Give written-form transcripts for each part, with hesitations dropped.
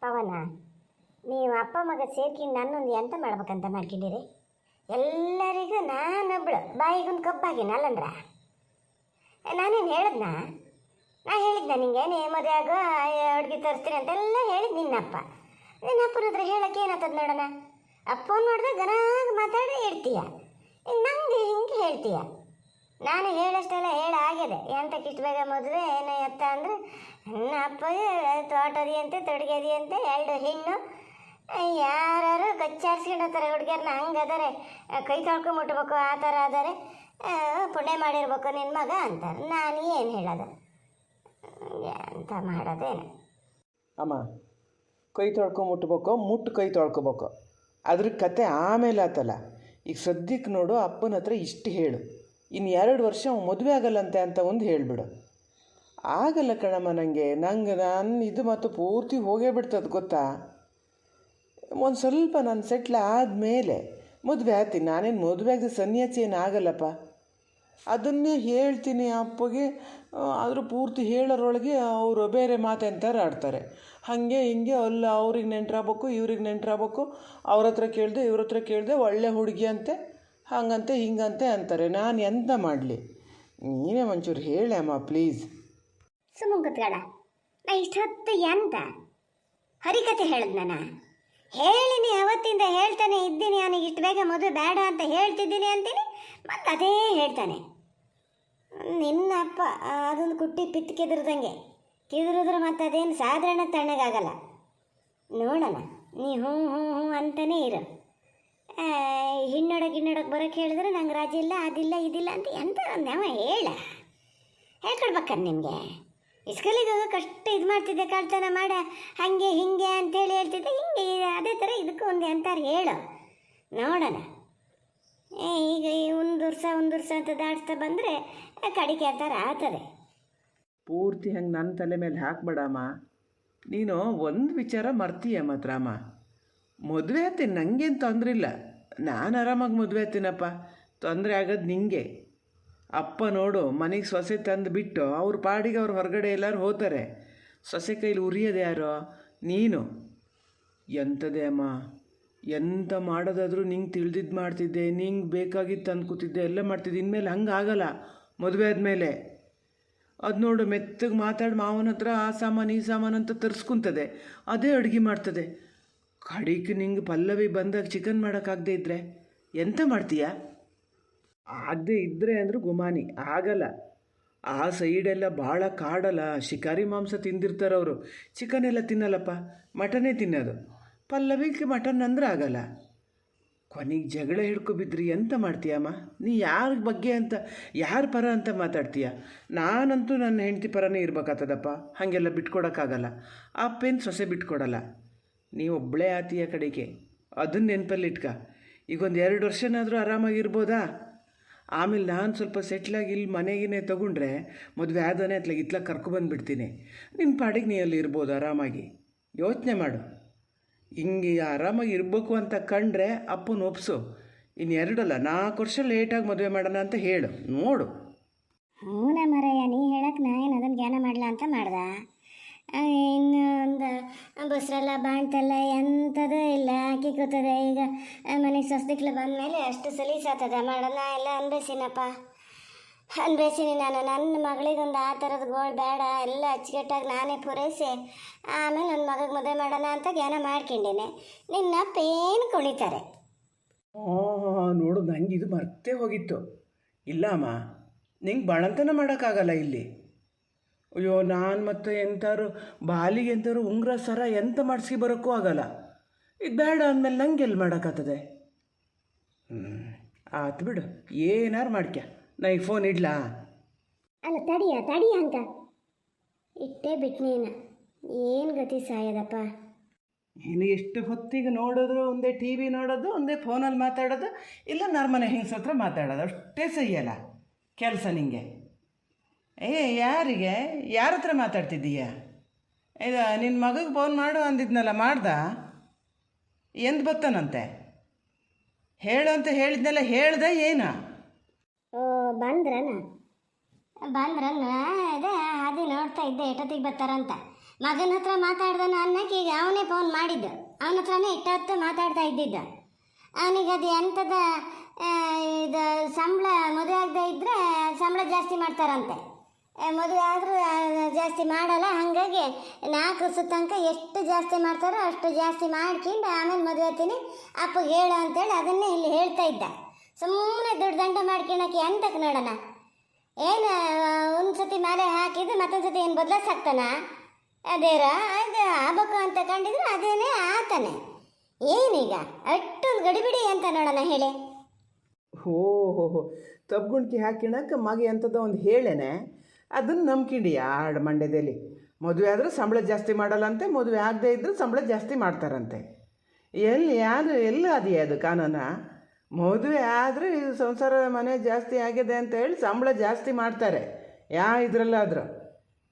ಪವನ, ನೀವು ಅಪ್ಪ ಮಗ ಸೇರ್ಕೊಂಡು ನನ್ನೊಂದು ಎಂತ ಮಾಡ್ಬೇಕಂತ ಮಾಡ್ಕೊಂಡಿರಿ? ಎಲ್ಲರಿಗೂ ನಾನೊಬ್ಳು ಬಾಯಿಗೊಂದು ಕಬ್ಬಾಗಿನ ಅಲ್ಲಂದ್ರ ನಾನೇನು ಹೇಳಿದ್ನಾ? ನಿಂಗೆ ನೀ ಮದುವೆ ಆಗೋ ಹುಡುಗಿ ತರಿಸ್ತೀನಿ ಅಂತೆಲ್ಲ ಹೇಳಿದ್ ನಿನ್ನಪ್ಪನ ಹತ್ರ ಹೇಳಕ್ಕೆ ಏನಾಗ್ತದ ನೋಡೋಣ. ಫೋನ್ ಮಾಡಿದ್ರೆ ಗನಾಗ ಮಾತಾಡಿ ಹೇಳ್ತೀಯ, ನಂಗೆ ಹಿಂಗೆ ಹೇಳ್ತೀಯ. ನಾನು ಹೇಳಷ್ಟೆಲ್ಲ ಆಗ್ಯದೆ. ಎಂತಕ್ಕಿಷ್ಟು ಬೇಗ ಮದುವೆ ಏನೋ ಎತ್ತ ಅಂದರೆ ನನ್ನ ಅಪ್ಪಗೆ ತೋಟದಿಯಂತೆ ತೊಡಗದಿಯಂತೆ 2 ಹೆಣ್ಣು ಯಾರು ಕಚ್ಚಾರಿಸ್ಕೊಂಡೋಗ್ತಾರೆ ಹುಡುಗಿಯರನ್ನ. ಹಂಗದಾರೆ ಕೈ ತೊಳ್ಕೊಂಡು ಮುಟ್ಬೇಕು, ಆ ಥರ ಆದರೆ ಪುಣ್ಯ ಮಾಡಿರ್ಬೇಕು ನಿನ್ನ ಮಗ ಅಂತಾರೆ. ನಾನು ಏನು ಹೇಳೋದು ಅಂತ ಮಾಡೋದೇನು? ಅಮ್ಮ, ಕೈ ತೊಳ್ಕೊಂಬಿಟ್ಬೇಕು, ಮುಟ್ಟು ಕೈ ತೊಳ್ಕೊಬೇಕು, ಅದ್ರ ಕತೆ ಆಮೇಲೆ ಆತಲ್ಲ. ಈಗ ಸದ್ಯಕ್ಕೆ ನೋಡು, ಅಪ್ಪನ ಹತ್ರ ಇಷ್ಟು ಹೇಳು, ಇನ್ನು 2 ವರ್ಷ ಮದುವೆ ಆಗಲ್ಲಂತೆ ಅಂತ ಒಂದು ಹೇಳಿಬಿಡು. ಆಗಲ್ಲ ಕಣಮ್ಮ, ನಾನು ಇದು ಮತ್ತು ಪೂರ್ತಿ ಹೋಗೇ ಬಿಡ್ತದೆ ಗೊತ್ತಾ. ಒಂದು ಸ್ವಲ್ಪ ನಾನು ಸೆಟ್ಲ್ ಆದಮೇಲೆ ಮದುವೆ ಆಗ್ತೀನಿ. ನಾನೇನು ಮದುವೆ ಆಗಿದ ಸನ್ಯಾಸಿ ಏನು ಆಗಲ್ಲಪ್ಪ. ಅದನ್ನೇ ಹೇಳ್ತೀನಿ ಅಪ್ಪಗೆ. ಆದರೂ ಪೂರ್ತಿ ಹೇಳೋರೊಳಗೆ ಅವರು ಬೇರೆ ಮಾತೆಂತಾರೆ ಆಡ್ತಾರೆ. ಹಾಗೆ ಹಿಂಗೆ ಅಲ್ಲ, ಅವ್ರಿಗೆ ನೆಂಟ್ರಾಗಬೇಕು, ಇವ್ರಿಗೆ ನೆಂಟ್ರಾಗಬೇಕು, ಅವ್ರ ಹತ್ರ ಕೇಳಿದೆ ಇವ್ರ ಹತ್ರ ಕೇಳಿದೆ, ಒಳ್ಳೆ ಹುಡುಗಿ ಅಂತೆ, ಹಾಗಂತೆ ಹಿಂಗಂತೆ ಅಂತಾರೆ. ನಾನು ಎಂತ ಮಾಡಲಿ? ನೀನೇ ಒಂಚೂರು ಹೇಳಿ ಅಮ್ಮ ಪ್ಲೀಸ್. ಸುಮ್ಮನೆ ಕೂತ್ಬೇಡ. ನಾ ಇಷ್ಟೊತ್ತು ಎಂತ ಹರಿಕತೆ ಹೇಳಿದ್ ನಾನು ಹೇಳಿನಿ. ಅವತ್ತಿಂದ ಹೇಳ್ತಾನೆ ಇದ್ದೀನಿ, ಅವನಿಗೆ ಇಷ್ಟು ಬೇಗ ಮದುವೆ ಬೇಡ ಅಂತ ಹೇಳ್ತಿದ್ದೀನಿ ಅಂತೀನಿ, ಮತ್ತು ಅದೇ ಹೇಳ್ತಾನೆ. ನಿನ್ನ ಅಪ್ಪ ಅದೊಂದು ಕುಟ್ಟಿ ಪಿತ್ತು ಕೆದರ್ದಂಗೆ ಕೆದರಿದ್ರೆ ಮತ್ತು ಅದೇನು ಸಾಧಾರಣ ತಣ್ಣಗಾಗಲ್ಲ. ನೋಡೋಣ, ನೀ ಹ್ಞೂ ಹ್ಞೂ ಹ್ಞೂ ಅಂತಲೇ ಇರು. ಹಿನ್ನೊಡಕ್ಕೆ ಬರೋಕ್ಕೆ ಹೇಳಿದ್ರೆ ನಂಗೆ ರಾಜಿ ಇಲ್ಲ, ಅದಿಲ್ಲ ಇದಿಲ್ಲ ಅಂತ ಎಂತ ನಾವು ಹೇಳ್ಕೊಡ್ಬೇಕಂತ ನಿಮಗೆ. ಇಸ್ಕಲಿಗೆ ಹೋಗೋಕಷ್ಟು ಇದು ಮಾಡ್ತಿದ್ದೆ, ಕಳ್ತನ ಮಾಡ ಹಾಗೆ ಹಿಂಗೆ ಅಂತೇಳಿ ಹೇಳ್ತಿದ್ದೆ. ಹಿಂಗೆ ಅದೇ ಥರ ಇದಕ್ಕೂ ಒಂದು ಅಂತಾರೆ ಹೇಳು, ನೋಡೋಣ. ಈಗ ಒಂದು ವರ್ಷ ಅಂತ ದಾಟ್ಸ್ತಾ ಬಂದರೆ ಕಡಿಕೆ ಅಂತಾರೆ ಆಗ್ತದೆ. ಪೂರ್ತಿ ಹಂಗೆ ನನ್ನ ತಲೆ ಮೇಲೆ ಹಾಕ್ಬೇಡಮ್ಮ. ನೀನು ಒಂದು ವಿಚಾರ ಮರ್ತೀಯ ಮಾತ್ರಮ್ಮ. ಮದುವೆ ಆಗ್ತೀನಿ, ನನಗೇನು ತೊಂದರೆ ಇಲ್ಲ. ನಾನು ಆರಾಮಾಗಿ ಮದುವೆ ಆಗ್ತೀನಪ್ಪ. ತೊಂದರೆ ಆಗೋದು ನಿಂಗೆ. ಅಪ್ಪ ನೋಡು, ಮನೆಗೆ ಸೊಸೆ ತಂದು ಬಿಟ್ಟು ಅವ್ರ ಪಾಡಿಗೆ ಅವ್ರು ಹೊರಗಡೆ ಎಲ್ಲರೂ ಹೋಗ್ತಾರೆ. ಸೊಸೆ ಕೈಲಿ ಉರಿಯೋದು ಯಾರೋ? ನೀನು. ಎಂಥದೇ ಅಮ್ಮ, ಎಂತ ಮಾಡೋದಾದರೂ ನಿಂಗೆ ತಿಳಿದಿದ್ದು ಮಾಡ್ತಿದ್ದೆ, ನಿಂಗೆ ಬೇಕಾಗಿತ್ತು ಅಂದ್ಕೊತಿದ್ದೆ, ಎಲ್ಲ ಮಾಡ್ತಿದ್ದೆ. ಇನ್ಮೇಲೆ ಹಂಗೆ ಆಗಲ್ಲ. ಮದುವೆ ಆದಮೇಲೆ ಅದು ನೋಡು, ಮೆತ್ತಗೆ ಮಾತಾಡಿ ಮಾವನ ಹತ್ರ ಆ ಸಾಮಾನು ಈ ಸಾಮಾನು ಅಂತ ತರಿಸ್ಕೊಂತದೆ, ಅದೇ ಅಡುಗೆ ಮಾಡ್ತದೆ. ಕಡಿಗೆ ನಿಂಗೆ ಪಲ್ಲವಿ ಬಂದಾಗ ಚಿಕನ್ ಮಾಡೋಕ್ಕಾಗದೇ ಇದ್ದರೆ ಎಂತ ಮಾಡ್ತೀಯ? ಆಗದೆ ಇದ್ದರೆ ಅಂದರೂ ಗುಮಾನಿ ಆಗಲ್ಲ. ಆ ಸೈಡೆಲ್ಲ ಭಾಳ ಕಾಡಲ್ಲ, ಶಿಕಾರಿ ಮಾಂಸ ತಿಂದಿರ್ತಾರವರು. ಚಿಕನ್ ಎಲ್ಲ ತಿನ್ನಲ್ಲಪ್ಪ, ಮಟನೇ ತಿನ್ನೋದು. ಪಲ್ಲವಿಗೆ ಮಟನ್ ಅಂದ್ರೆ ಆಗಲ್ಲ. ಕೊನೆಗೆ ಜಗಳ ಹಿಡ್ಕೊಬಿದ್ರಿ ಎಂತ ಮಾಡ್ತೀಯಮ್ಮ? ನೀ ಯಾರ ಬಗ್ಗೆ ಅಂತ, ಯಾರ ಪರ ಅಂತ ಮಾತಾಡ್ತೀಯ? ನಾನಂತೂ ನನ್ನ ಹೆಂಡತಿ ಪರನೇ ಇರ್ಬೇಕಾಗ್ತದಪ್ಪ. ಹಾಗೆಲ್ಲ ಬಿಟ್ಕೊಡೋಕ್ಕಾಗಲ್ಲ. ಅಪ್ಪೇನು ಸೊಸೆ ಬಿಟ್ಕೊಡಲ್ಲ. ನೀವು ಒಬ್ಬಳೇ ಆತೀಯ ಕಡೆಗೆ, ಅದನ್ನ ನೆನಪಲ್ಲಿಟ್ಕ. ಈಗ ಒಂದು 2 ವರ್ಷನಾದರೂ ಆರಾಮಾಗಿರ್ಬೋದಾ? ಆಮೇಲೆ ನಾನು ಸ್ವಲ್ಪ ಸೆಟ್ಲಾಗಿ ಇಲ್ಲಿ ಮನೆಗೇ ತೊಗೊಂಡ್ರೆ ಮದುವೆ ಆದನೇ ಅತ್ಲಾಗ ಇತ್ಲಾಗ ಕರ್ಕೊಬಂದುಬಿಡ್ತೀನಿ. ನಿನ್ನ ಪಾಡಿಗೆ ನೀ ಅಲ್ಲಿ ಇರ್ಬೋದು ಆರಾಮಾಗಿ. ಯೋಚನೆ ಮಾಡು. ಹಿಂಗೆ ಆರಾಮಾಗಿ ಇರಬೇಕು ಅಂತ ಕಂಡ್ರೆ ಅಪ್ಪನ ಒಪ್ಸು. ಇನ್ನು 2 ಅಲ್ಲ 4 ವರ್ಷ ಲೇಟಾಗಿ ಮದುವೆ ಮಾಡೋಣ ಅಂತ ಹೇಳು ನೋಡು. ಹ್ಞೂ ಮರಯ್ಯ, ನೀ ಹೇಳಕ್ಕೆ ನಾ ಏನು ಅದನ್ನು ಜ್ಞಾನ ಮಾಡಲ ಅಂತ ಮಾಡ್ದ. ಇನ್ನು ಒಂದು ಬಸ್ರೆಲ್ಲ ಬಾಣ್ತಲ್ಲ ಎಂಥದ್ದು ಇಲ್ಲ, ಹಾಕಿ ಕೂತದೆ. ಈಗ ಮನೆಗೆ ಸೊಸೆಕ್ಳು ಬಂದಮೇಲೆ ಅಷ್ಟು ಸಲೀಸಾಗ್ತದೆ ಮಾಡೋಣ ಎಲ್ಲ ಅನ್ಬೇಸಿನಪ್ಪ. ಅನ್ಬೇಸಿನಿ ನಾನು. ನನ್ನ ಮಗಳಿಗೊಂದು ಆ ಥರದ ಗೋಳು ಬೇಡ, ಎಲ್ಲ ಅಚ್ಚುಕಟ್ಟಾಗಿ ನಾನೇ ಪೂರೈಸಿ ಆಮೇಲೆ ನನ್ನ ಮಗಗೆ ಮದುವೆ ಮಾಡೋಣ ಅಂತ ಜ್ಞಾನ ಮಾಡ್ಕೊಂಡೇನೆ. ನಿನ್ನಪ್ಪ ಏನು ಕುಣಿತಾರೆ. ನೋಡು, ನಂಗೆ ಇದು ಮರ್ತೇ ಹೋಗಿತ್ತು. ಇಲ್ಲ ಅಮ್ಮ, ನಿಂಗೆ ಬಾಳಂತನ ಮಾಡೋಕ್ಕಾಗಲ್ಲ ಇಲ್ಲಿ. ಅಯ್ಯೋ, ನಾನು ಮತ್ತು ಎಂಥಾರು ಬಾಲಿಗೆ ಎಂಥಾರು ಉಂಗುರ ಸರ ಎಂತ ಮಾಡಿಸಿ ಬರೋಕ್ಕೂ ಆಗಲ್ಲ. ಇದು ಬೇಡ ಅಂದಮೇಲೆ ನಂಗೆ ಎಲ್ಲಿ ಮಾಡೋಕ್ಕಾಗ್ತದೆ? ಆತು ಬಿಡು, ಏನಾರು ಮಾಡ್ಕ್ಯ. ನಾ ಈಗ ಫೋನ್ ಇಡ್ಲಾ? ಅಲ್ಲ ತಡಿಯ ಅಂತ ಇಟ್ಟೇ ಬಿಟ್ನೇನ. ಏನು ಗತಿ ಸಾಯದಪ್ಪ. ನೀನು ಎಷ್ಟು ಹೊತ್ತಿಗೆ ನೋಡಿದ್ರು ಒಂದೇ ಟಿ ವಿ ನೋಡೋದು, ಒಂದೇ ಫೋನಲ್ಲಿ ಮಾತಾಡೋದು, ಇಲ್ಲ ನರ್ಮನೆ ಹೆಂಗಸ ಹತ್ರ ಮಾತಾಡೋದು, ಅಷ್ಟೇ ಸಹಿಯಲ್ಲ ಕೆಲಸ ನಿಂಗೆ. ಯಾರಿಗೆ ಯಾರ ಹತ್ರ ಮಾತಾಡ್ತಿದ್ದೀಯ? ಇದು ನಿನ್ನ ಮಗಗೆ ಫೋನ್ ಮಾಡು ಅಂದಿದ್ನಲ್ಲ, ಮಾಡ್ದ? ಎಂದು ಬತ್ತಾನಂತೆ? ಹೇಳು ಅಂತ ಹೇಳಿದ್ನಲ್ಲ, ಹೇಳ್ದೆ ಏನು? ಓ ಬಂದ್ರನ ಅದೇ ಹಾದಿ ನೋಡ್ತಾ ಇದ್ದೆ ಎಷ್ಟೊತ್ತಿಗೆ ಬರ್ತಾರಂತ. ಮಗನ ಹತ್ರ ಮಾತಾಡ್ದನು ಅನ್ನಕ್ಕೆ ಈಗ ಅವನೇ ಫೋನ್ ಮಾಡಿದ್ದು. ಅವನ ಹತ್ರನೇ ಇಟ್ಟೊತ್ತು ಮಾತಾಡ್ತಾ ಇದ್ದಿದ್ದ. ಅವನಿಗೆ ಅದು ಎಂಥದ ಇದು ಸಂಬಳ ಮದುವೆ ಆಗದೆ ಇದ್ದರೆ ಸಂಬಳ ಜಾಸ್ತಿ ಮಾಡ್ತಾರಂತೆ. ಮದುವೆ ಆದರೂ ಜಾಸ್ತಿ ಮಾಡಲ್ಲ. ಹಾಗಾಗಿ 4 ವರ್ಷದ ತನಕ ಎಷ್ಟು ಜಾಸ್ತಿ ಮಾಡ್ತಾರೋ ಅಷ್ಟು ಜಾಸ್ತಿ ಮಾಡ್ಕೊಂಡು ಆಮೇಲೆ ಮದುವೆ ಆಗ್ತೀನಿ ಅಪ್ಪಗೆ ಹೇಳು ಅಂತೇಳಿ ಅದನ್ನೇ ಇಲ್ಲಿ ಹೇಳ್ತಾ ಇದ್ದ. ಸುಮ್ಮನೆ ದುಡ್ಡು ದಂಡ ಮಾಡ್ಕೊಳಕ್ಕೆ ಎಂತಕ್ಕೆ ನೋಡೋಣ. ಏನು ಒಂದು ಸತಿ ಮೇಲೆ ಹಾಕಿದ್ದು ಮತ್ತೊಂದು ಸತಿ ಏನು ಬದಲಾಯಿಸಾಕ್ತಾನ? ಅದೇರ ಅದು ಆಗ್ಬೇಕು ಅಂತ ಕಂಡಿದ್ರು ಅದೇನೇ ಆತಾನೆ. ಏನೀಗ ಅಷ್ಟೊಂದು ಗಡಿಬಿಡಿ ಅಂತ ನೋಡೋಣ ಹೇಳಿ. ಹೋ ತಬ್ಗುಣ್ಕಿ ಹಾಕಿಣಕ್ಕೆ ಮಗ ಎಂಥದ್ದು ಒಂದು ಹೇಳೇನೆ, ಅದನ್ನು ನಂಬ್ಕೊಂಡು ಯಾರ್ಡ್ ಮಂಡ್ಯದಲ್ಲಿ ಮದುವೆ ಆದರೂ ಸಂಬಳ ಜಾಸ್ತಿ ಮಾಡಲ್ಲಂತೆ, ಮದುವೆ ಆಗದೆ ಇದ್ದರೂ ಸಂಬಳ ಜಾಸ್ತಿ ಮಾಡ್ತಾರಂತೆ. ಎಲ್ಲಿ ಅದೆಯಾ ಅದು ಕಾನೂನ? ಮದುವೆ ಆದರೆ ಸಂಸಾರ ಮನೆ ಜಾಸ್ತಿ ಆಗಿದೆ ಅಂತ ಹೇಳಿ ಸಂಬಳ ಜಾಸ್ತಿ ಮಾಡ್ತಾರೆ ಇದರಲ್ಲಾದರೂ.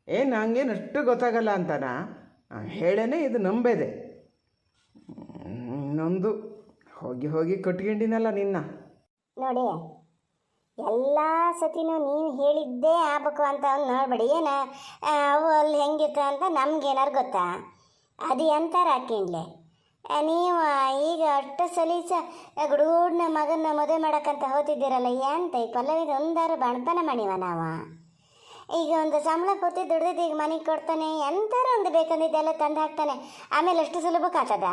ಹಂಗೇನು ಅಷ್ಟು ಗೊತ್ತಾಗಲ್ಲ ಅಂತನಾ ಹೇಳೇನೆ ಇದು ನಂಬೇದೆ. ಇನ್ನೊಂದು ಹೋಗಿ ಕಟ್ಕೊಂಡಿನಲ್ಲ ನಿನ್ನ. ನೋಡಿ, ಎಲ್ಲ ಸತಿನೂ ನೀವು ಹೇಳಿದ್ದೇ ಆಗ್ಬೇಕು ಅಂತ ಅವ್ನು ನೋಡ್ಬೇಡಿ. ಏನು ಅವು ಅಲ್ಲಿ ಹೆಂಗಿತ್ತು ಅಂತ ನಮ್ಗೇನಾರು ಗೊತ್ತಾ? ಅದು ಎಂತಾರು ಹಾಕಿನ್ಲೆ ನೀವು ಈಗ ಅಷ್ಟು ಸಲೀಸ ಗುಡುಗೂಡ್ನ ಮಗನ ಮದುವೆ ಮಾಡೋಕ್ಕಂತ ಹೋಗ್ತಿದ್ದೀರಲ್ಲ, ಎಂತ ಈ ಪಲ್ಲವಿದ ಒಂದಾರು ಬಣ್ತನ ಮಾಡಿವ ನಾವು. ಈಗ ಒಂದು ಸಂಬಳ ಪೂರ್ತಿ ದುಡ್ದಿದ್ದು ಈಗ ಮನೆಗೆ ಕೊಡ್ತಾನೆ, ಎಂತಾರು ಒಂದು ಬೇಕಂದಿದ್ದೆಲ್ಲ ತಂದು ಹಾಕ್ತಾನೆ. ಆಮೇಲೆ ಅಷ್ಟು ಸುಲಭಕ್ಕಾಗ್ತದ?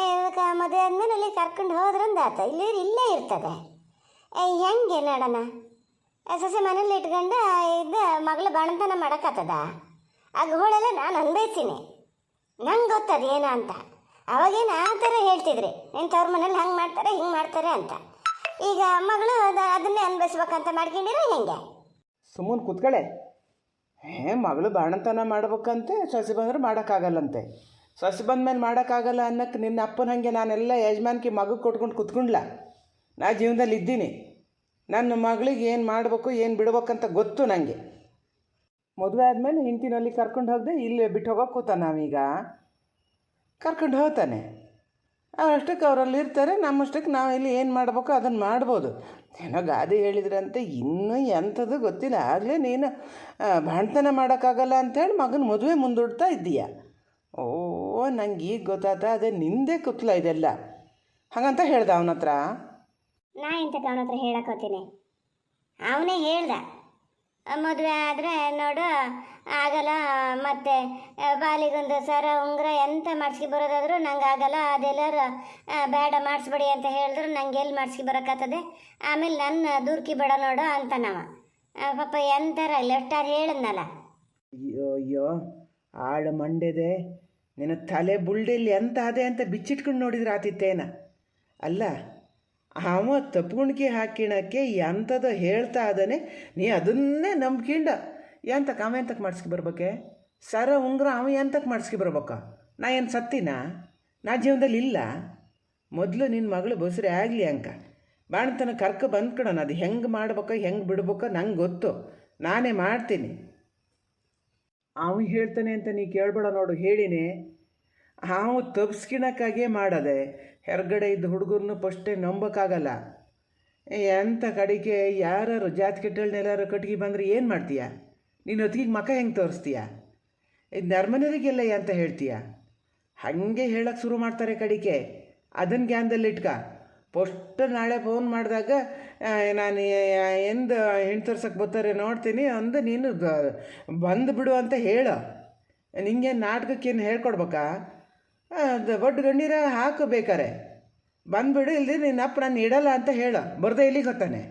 ಇದಕ್ಕೆ ಮದುವೆ ಆದಮೇಲೆ ಅಲ್ಲಿ ಕರ್ಕೊಂಡು ಹೋದ್ರಂದು ಆತ ಇಲ್ಲೇ ಇರ್ತದೆ. ಹೆಂಗೆ ನೋಡೋಣ? ಸೊಸೆ ಮನೇಲಿ ಇಟ್ಕೊಂಡು ಇದು ಮಗಳು ಬಾಣಂತನ ಮಾಡೋಕ್ಕಾಗ್ತದ? ಆ ಗೋಳೆಲ್ಲ ನಾನು ಅನ್ಭವಿಸ್ತೀನಿ, ನಂಗೆ ಗೊತ್ತದ ಏನು ಅಂತ. ಅವಾಗೇನು ಆ ಥರ ಹೇಳ್ತಿದ್ರಿ, ನಿನ್ನ ತವ್ರ ಮನೇಲಿ ಹಂಗೆ ಮಾಡ್ತಾರೆ ಹಿಂಗೆ ಮಾಡ್ತಾರೆ ಅಂತ. ಈಗ ಮಗಳು ಅದನ್ನೇ ಅನ್ಭವಿಸ್ಬೇಕಂತ ಮಾಡ್ಕೊಂಡಿರೋ ಹೆಂಗೆ? ಸುಮ್ಮನೆ ಕೂತ್ಕೊಳ್ಳೆ. ಮಗಳು ಬಾಣಂತನ ಮಾಡ್ಬೇಕಂತೆ, ಸೊಸೆ ಬಂದ್ರೆ ಮಾಡೋಕ್ಕಾಗಲ್ಲಂತೆ. ಸೊಸೆ ಬಂದ್ಮೇಲೆ ಮಾಡೋಕ್ಕಾಗಲ್ಲ ಅನ್ನಕ್ಕೆ ನಿನ್ನ ಅಪ್ಪನ ಹಾಗೆ ನಾನೆಲ್ಲ ಯಜಮಾನ್ಕಿ ಮಗು ಕೊಟ್ಕೊಂಡು ಕೂತ್ಕೊಂಡ್ಲ. ನಾ ಜೀವನದಲ್ಲಿ ಇದ್ದೀನಿ. ನನ್ನ ಮಗಳಿಗೆ ಏನು ಮಾಡಬೇಕು ಏನು ಬಿಡ್ಬೇಕಂತ ಗೊತ್ತು ನನಗೆ. ಮದುವೆ ಆದಮೇಲೆ ಹಿಂತಿನಲ್ಲಿ ಕರ್ಕೊಂಡು ಹೋಗದೆ ಇಲ್ಲಿ ಬಿಟ್ಟು ಹೋಗೋಕೆ ಕೂತ ನಾವೀಗ. ಕರ್ಕೊಂಡು ಹೋಗ್ತಾನೆ, ಅವರಷ್ಟಕ್ಕೆ ಅವರಲ್ಲಿ ಇರ್ತಾರೆ, ನಮ್ಮಷ್ಟಕ್ಕೆ ನಾವು ಇಲ್ಲಿ ಏನು ಮಾಡಬೇಕು ಅದನ್ನು ಮಾಡ್ಬೋದು. ಏನೋ ಗಾದೆ ಹೇಳಿದ್ರಂತೆ, ಇನ್ನೂ ಎಂಥದ್ದು ಗೊತ್ತಿಲ್ಲ. ಆಗಲೇ ನೀನು ಬಾಣ್ತನ ಮಾಡೋಕ್ಕಾಗಲ್ಲ ಅಂಥೇಳಿ ಮಗನ ಮದುವೆ ಮುಂದೂಡ್ತಾ ಇದ್ದೀಯ. ಓ, ನಂಗೆ ಈಗ ಗೊತ್ತಾತ, ಅದೇ ನಿಂದೇ ಕುತ್ಲ ಇದೆಲ್ಲ. ಹಾಗಂತ ಹೇಳ್ದ ಅವನ ಹತ್ರ. ನಾ ಇಂತಕ್ಕೆ ಅವನ ಹತ್ರ ಹೇಳಕ್ಕೋತೀನಿ. ಅವನೇ ಹೇಳ್ದ, ಮದುವೆ ಆದರೆ ನೋಡು ಆಗಲ್ಲ, ಮತ್ತು ಬಾಲಿಗೊಂದು ಸರ ಉಂಗುರ ಎಂತ ಮಾಡಿಸ್ಕಿ ಬರೋದಾದರೂ ನಂಗೆ ಆಗಲ್ಲ, ಅದೆಲ್ಲರೂ ಬೇಡ ಮಾಡಿಸ್ಬೇಡಿ ಅಂತ ಹೇಳಿದ್ರು ನಂಗೆ ಎಲ್ಲಿ ಮಾಡಿಸ್ಕಿ ಬರೋಕ್ಕಾಗ್ತದೆ, ಆಮೇಲೆ ನನ್ನ ದೂರ್ಕಿ ಬೇಡ ನೋಡು ಅಂತ ನಾವ ಪಾಪ ಎಂತಾರ ಲೆಫ್ಟಾರ್ ಹೇಳಿದ್ನಲ್ಲ. ಅಯ್ಯೋ ಆಳು ಮಂಡ್ಯದೆ, ನಿನ್ನ ತಲೆ ಬುಲ್ಡೆಲ್ಲಿ ಎಂತ ಅದೇ ಅಂತ ಬಿಚ್ಚಿಟ್ಕೊಂಡು ನೋಡಿದ್ರೆ ಆತಿತ್ತೇನ? ಅಲ್ಲ, ಅವ ತಪ್ಪುಗುಣಿಕೆ ಹಾಕಿಣಕ್ಕೆ ಎಂಥದ್ದು ಹೇಳ್ತಾ ಅದಾನೆ, ನೀ ಅದನ್ನೇ ನಂಬ್ಕೊಂಡ ಎಂತಕ್ಕೆ ಅವ ಎಂತಕ್ಕೆ ಮಾಡಿಸ್ಕಿ ಬರ್ಬೇಕೆ? ಸರ ಉಂಗುರ ಅವ ಎಂತಕ್ಕೆ ಮಾಡಿಸ್ಕಿ ಬರ್ಬೇಕ? ನಾ ಏನು ಸತ್ತಿನ? ನಾ ಜೀವನದಲ್ಲಿ ಇಲ್ಲ. ಮೊದಲು ನಿನ್ನ ಮಗಳು ಬಸ್ರೆ ಆಗಲಿ ಅಂಕ ಬಾಣತನ ಬಂದ್ಕೊಡೋಣ. ಅದು ಹೆಂಗೆ ಮಾಡ್ಬೇಕೋ ಹೆಂಗೆ ಬಿಡ್ಬೇಕೋ ನಂಗೆ ಗೊತ್ತು, ನಾನೇ ಮಾಡ್ತೀನಿ. ಅವ ಹೇಳ್ತಾನೆ ಅಂತ ನೀ ಕೇಳ್ಬೇಡ ನೋಡು, ಹೇಳಿನಿ. ಹಾವು ತಪ್ಸ್ಕಿಣಕ್ಕಾಗೇ ಮಾಡದೆ ಹೊರಗಡೆ ಇದ್ದ ಹುಡುಗರನ್ನು ಫಸ್ಟೇ ನಂಬೋಕ್ಕಾಗಲ್ಲ. ಎಂಥ ಕಡೆಗೆ ಯಾರು ಜಾತಿ ಕೆಟ್ಟಳನ್ನೆಲ್ಲರೂ ಕಟ್ಗೆ ಬಂದರೆ ಏನು ಮಾಡ್ತೀಯ? ನೀನು ಹೊತ್ತಿಗೆ ಮಕ ಹೆಂಗೆ ತೋರಿಸ್ತೀಯ? ಇದು ನರ್ಮನೆರಿಗೆಲ್ಲ ಅಂತ ಹೇಳ್ತೀಯ? ಹಾಗೆ ಹೇಳಕ್ಕೆ ಶುರು ಮಾಡ್ತಾರೆ ಕಡಿಕೆ. ಅದನ್ನು ಜ್ಞಾನದಲ್ಲಿಟ್ಕ. ಫಸ್ಟ್ ನಾಳೆ ಫೋನ್ ಮಾಡಿದಾಗ ನಾನು ಎಂದು ಹೆಣ್ಣು ತೋರ್ಸಕ್ಕೆ ಬರ್ತಾರೆ ನೋಡ್ತೀನಿ ಅಂದು ನೀನು ಬಂದು ಬಿಡು ಅಂತ ಹೇಳು. ನಿಂಗೆ ನಾಟಕಕ್ಕೇನು ಹೇಳ್ಕೊಡ್ಬೇಕಾ? ಅದು ಒಟ್ಟು ಗಣ್ಣೀರ ಹಾಕಬೇಕಾರೆ ಬಂದುಬಿಡು, ಇಲ್ಲದೆ ನಿನ್ನ ಅಪ್ಪ ನಾನು ಇಡಲ್ಲ ಅಂತ ಹೇಳು. ಬರ್ದೆ ಇಲ್ಲಿಗೆ ಹೊತ್ತಾನೆ.